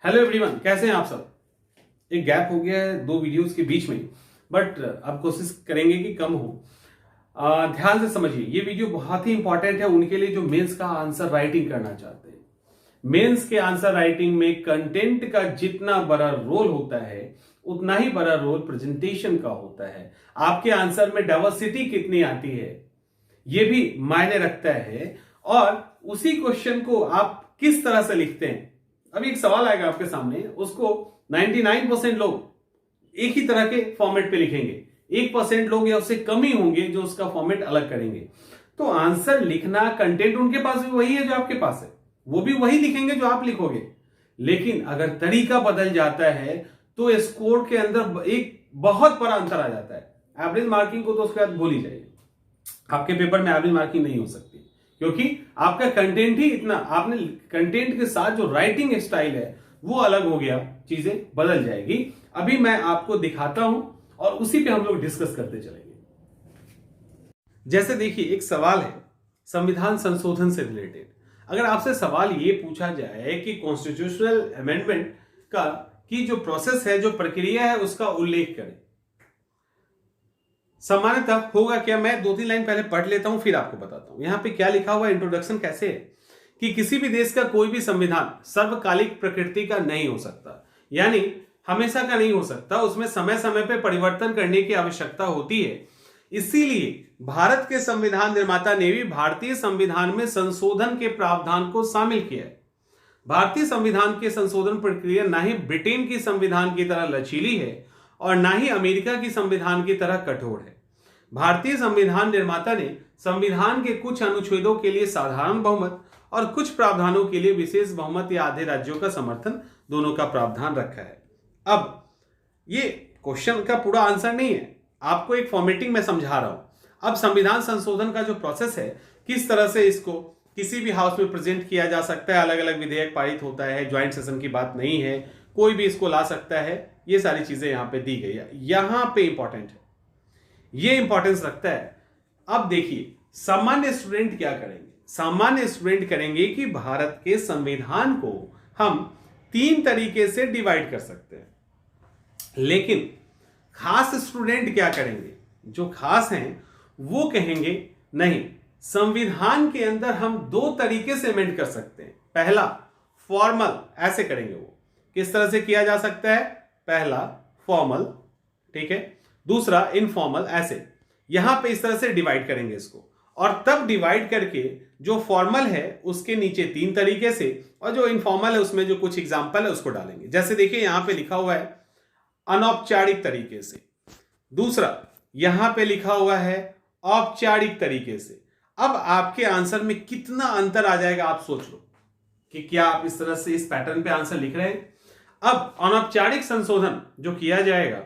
Hello everyone, कैसे हैं आप सब। एक गैप हो गया है दो वीडियोस के बीच में, बट अब कोशिश करेंगे कि कम हो। ध्यान से समझिए, ये वीडियो बहुत ही इंपॉर्टेंट है उनके लिए जो मेंस का आंसर राइटिंग करना चाहते हैं। मेंस के आंसर राइटिंग में कंटेंट का जितना बड़ा रोल होता है उतना ही बड़ा रोल प्रेजेंटेशन का होता है। आपके आंसर में डाइवर्सिटी कितनी आती है ये भी मायने रखता है, और उसी क्वेश्चन को आप किस तरह से लिखते हैं। अभी एक सवाल आएगा आपके सामने, उसको 99% लोग एक ही तरह के फॉर्मेट पे लिखेंगे, 1% लोग या उससे कम ही होंगे जो उसका फॉर्मेट अलग करेंगे। तो आंसर लिखना, कंटेंट उनके पास भी वही है जो आपके पास है, वो भी वही लिखेंगे जो आप लिखोगे, लेकिन अगर तरीका बदल जाता है तो स्कोर के अंदर एक बहुत बड़ा अंतर आ जाता है। एवरेज मार्किंग को तो उसके बाद भूल ही जाइए, आपके पेपर में एवरेज मार्किंग नहीं हो सकती, क्योंकि आपका कंटेंट ही इतना, आपने कंटेंट के साथ जो राइटिंग स्टाइल है वो अलग हो गया, चीजें बदल जाएगी। अभी मैं आपको दिखाता हूं और उसी पे हम लोग डिस्कस करते चलेंगे। जैसे देखिए, एक सवाल है संविधान संशोधन से रिलेटेड। अगर आपसे सवाल ये पूछा जाए कि कॉन्स्टिट्यूशनल अमेंडमेंट का की जो प्रोसेस है, जो प्रक्रिया है, उसका उल्लेख करें, सामान्यतः होगा क्या। मैं 2-3 लाइन पहले पढ़ लेता हूं, फिर आपको बताता हूं। यहां पे क्या लिखा हुआ है, इंट्रोडक्शन कैसे है कि किसी भी देश का कोई भी संविधान सर्वकालिक प्रकृति का नहीं हो सकता, यानी हमेशा का नहीं हो सकता, उसमें समय समय पे परिवर्तन करने की आवश्यकता होती है। इसीलिए भारत के संविधान निर्माता ने भी भारतीय संविधान में संशोधन के प्रावधान को शामिल किया है। भारतीय संविधान के संशोधन प्रक्रिया ना ही ब्रिटेन की संविधान की तरह लचीली है और ना ही अमेरिका की संविधान की तरह कठोर है। भारतीय संविधान निर्माता ने संविधान के कुछ अनुच्छेदों के लिए साधारण बहुमत और कुछ प्रावधानों के लिए विशेष बहुमत या आधे राज्यों का समर्थन, दोनों का प्रावधान रखा है। अब ये क्वेश्चन का पूरा आंसर नहीं है, आपको एक फॉर्मेटिंग में समझा रहा हूं। अब संविधान संशोधन का जो प्रोसेस है, किस तरह से इसको किसी भी हाउस में प्रेजेंट किया जा सकता है, अलग अलग विधेयक पारित होता है, ज्वाइंट सेशन की बात नहीं है, कोई भी इसको ला सकता है, ये सारी चीजें यहां पे दी गई है। यहां पे इंपॉर्टेंट है, ये इंपॉर्टेंस रखता है। अब देखिए, सामान्य स्टूडेंट क्या करेंगे। सामान्य स्टूडेंट करेंगे कि भारत के संविधान को हम 3 तरीके से डिवाइड कर सकते हैं, लेकिन खास स्टूडेंट क्या करेंगे, जो खास हैं वो कहेंगे नहीं, संविधान के अंदर हम 2 तरीके से अमेंड कर सकते हैं। पहला फॉर्मल, ऐसे करेंगे। वो किस तरह से किया जा सकता है, पहला फॉर्मल, ठीक है, दूसरा इनफॉर्मल, ऐसे यहां पे इस तरह से डिवाइड करेंगे इसको, और तब डिवाइड करके जो फॉर्मल है उसके नीचे 3 तरीके से, और जो इनफॉर्मल है उसमें जो कुछ एग्जांपल है उसको डालेंगे। जैसे देखिए, यहां पे लिखा हुआ है अनौपचारिक तरीके से, दूसरा यहां पे लिखा हुआ है औपचारिक तरीके से। अब आपके आंसर में कितना अंतर आ जाएगा, आप सोच लो कि क्या आप इस तरह से इस पैटर्न पे आंसर लिख रहे हैं। अब अनौपचारिक संशोधन जो किया जाएगा,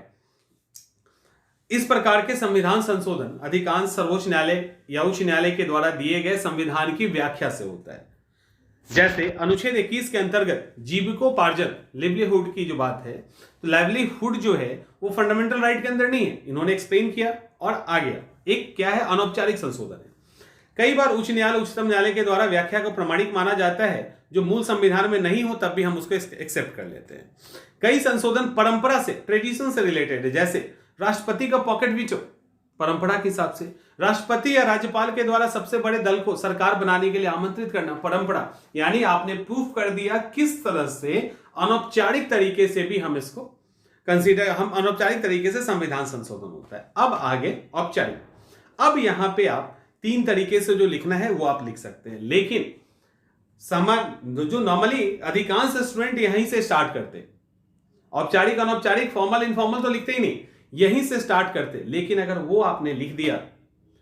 इस प्रकार के संविधान संशोधन अधिकांश सर्वोच्च न्यायालय या उच्च न्यायालय के द्वारा दिए गए संविधान की व्याख्या से होता है। जैसे अनुच्छेद 21 के अंतर्गत जीविकोपार्जन, लिवलीहुड की जो बात है, तो लाइवलीहुड जो है वो फंडामेंटल राइट के अंदर नहीं है, इन्होंने एक्सप्लेन किया और आ गया। एक क्या है, अनौपचारिक संशोधन है। कई बार उच्च न्यायालय, उच्चतम न्यायालय के द्वारा व्याख्या को प्रमाणिक माना जाता है, जो मूल संविधान में नहीं हो तब भी हम उसको एक्सेप्ट कर लेते हैं। कई संशोधन परंपरा से, ट्रेडिशन से रिलेटेड है, जैसे राष्ट्रपति का पॉकेट वीटो, परंपरा के हिसाब से राष्ट्रपति या राज्यपाल के द्वारा सबसे बड़े दल को सरकार बनाने के लिए आमंत्रित करना, परंपरा, यानी आपने प्रूफ कर दिया किस तरह से अनौपचारिक तरीके से भी हम इसको कंसीडर, हम अनौपचारिक तरीके से संविधान संशोधन होता है। अब आगे औपचारिक। अब यहां पे आप 3 तरीके से जो लिखना है वो आप लिख सकते हैं, लेकिन जो नॉर्मली अधिकांश स्टूडेंट यहीं से स्टार्ट करते, औपचारिक, अनौपचारिक, फॉर्मल, इनफॉर्मल तो लिखते ही नहीं, यहीं से स्टार्ट करते। लेकिन अगर वो आपने लिख दिया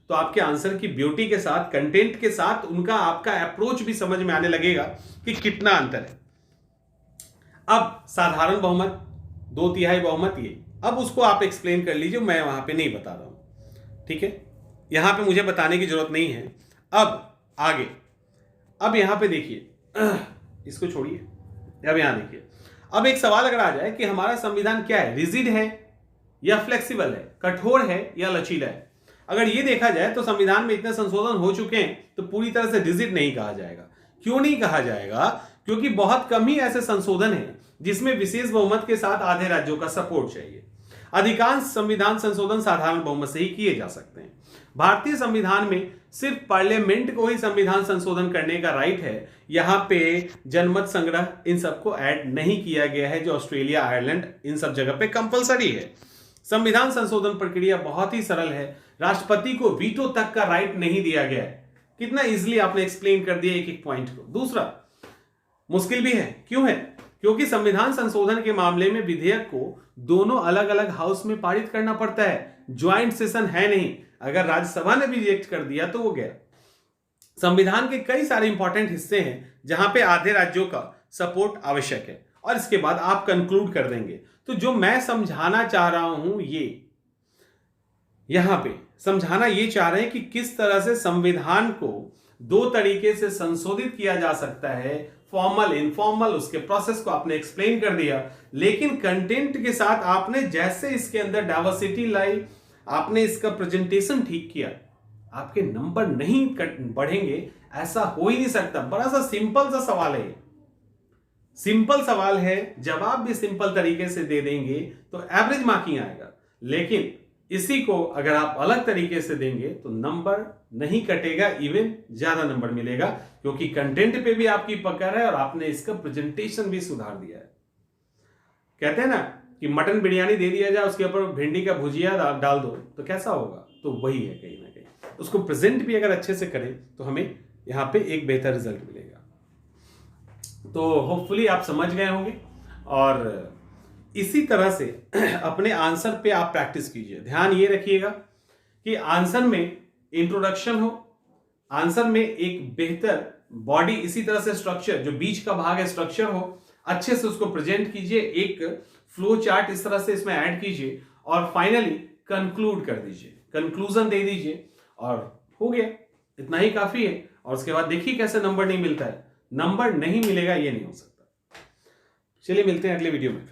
तो आपके आंसर की ब्यूटी के साथ, कंटेंट के साथ, उनका आपका अप्रोच भी समझ में आने लगेगा कि कितना अंतर है। अब साधारण बहुमत, 2/3 बहुमत, ये अब उसको आप एक्सप्लेन कर लीजिए, मैं वहां पे नहीं बता रहा हूं, ठीक है, यहां पे मुझे बताने की जरूरत नहीं है। अब आगे, अब यहां पे देखिए, इसको छोड़िए, अब यहां देखिए, अब एक सवाल अगर आ जाए कि हमारा संविधान क्या है, रिजिड है या फ्लेक्सिबल है, कठोर है या लचीला है। अगर ये देखा जाए तो संविधान में इतने संशोधन हो चुके हैं तो पूरी तरह से रिजिड नहीं कहा जाएगा। क्यों नहीं कहा जाएगा, क्योंकि बहुत कम ही ऐसे संशोधन हैं जिसमें विशेष बहुमत के साथ आधे राज्यों का सपोर्ट चाहिए। अधिकांश संविधान संशोधन साधारण बहुमत से ही किए जा सकते हैं। भारतीय संविधान में सिर्फ पार्लियामेंट को ही संविधान संशोधन करने का राइट है। यहां पे जनमत संग्रह इन सबको ऐड नहीं किया गया है, जो ऑस्ट्रेलिया, आयरलैंड इन सब जगह पे कंपलसरी है। संविधान संशोधन प्रक्रिया बहुत ही सरल है। राष्ट्रपति को वीटो तक का राइट नहीं दिया गया है। कितना इजीली आपने एक्सप्लेन कर दिया एक एक पॉइंट को। दूसरा, मुश्किल भी है। क्यों है? क्योंकि संविधान संशोधन के मामले में विधेयक को दोनों अलग अलग हाउस में पारित करना पड़ता है। ज्वाइंट सेशन है नहीं। अगर राज्यसभा ने भी रिजेक्ट कर दिया तो वो गया। संविधान के कई सारे इंपॉर्टेंट हिस्से हैं जहां पे आधे राज्यों का सपोर्ट आवश्यक है, और इसके बाद आप कंक्लूड कर देंगे। तो जो मैं समझाना चाह रहा हूं, ये यहां पे समझाना ये चाह रहे हैं कि किस तरह से संविधान को दो तरीके से संशोधित किया जा सकता है, फॉर्मल, इनफॉर्मल। उसके प्रोसेस को आपने एक्सप्लेन कर दिया, लेकिन कंटेंट के साथ आपने जैसे इसके अंदर डाइवर्सिटी लाई, आपने इसका प्रेजेंटेशन ठीक किया, आपके नंबर नहीं बढ़ेंगे, ऐसा हो ही नहीं सकता। बड़ा सा सिंपल सा सवाल है, सिंपल सवाल है, जवाब भी सिंपल तरीके से दे देंगे तो एवरेज मार्किंग आएगा। लेकिन इसी को अगर आप अलग तरीके से देंगे तो नंबर नहीं कटेगा, इवन ज्यादा नंबर मिलेगा, क्योंकि कंटेंट पे भी आपकी पकड़ है और आपने इसका प्रेजेंटेशन भी सुधार दिया है। कहते हैं ना कि मटन बिरयानी दे दिया जाए, उसके ऊपर भिंडी का भुजिया डाल दो तो कैसा होगा? तो वही है, कहीं ना कहीं उसको प्रेजेंट भी अगर अच्छे से करें तो हमें यहां पे एक बेहतर रिजल्ट मिलेगा। तो होपफुली आप समझ गए होंगे, और इसी तरह से अपने आंसर पे आप प्रैक्टिस कीजिए। ध्यान ये रखिएगा कि आंसर में इंट्रोडक्शन हो, आंसर में एक बेहतर बॉडी, इसी तरह से स्ट्रक्चर, जो बीच का भाग है स्ट्रक्चर हो, अच्छे से उसको प्रेजेंट कीजिए, एक फ्लो चार्ट इस तरह से इसमें ऐड कीजिए, और फाइनली कंक्लूड कर दीजिए, कंक्लूजन दे दीजिए, और हो गया। इतना ही काफी है। और उसके बाद देखिए कैसे नंबर नहीं मिलता है। नंबर नहीं मिलेगा ये नहीं हो सकता। चलिए मिलते हैं अगले वीडियो में।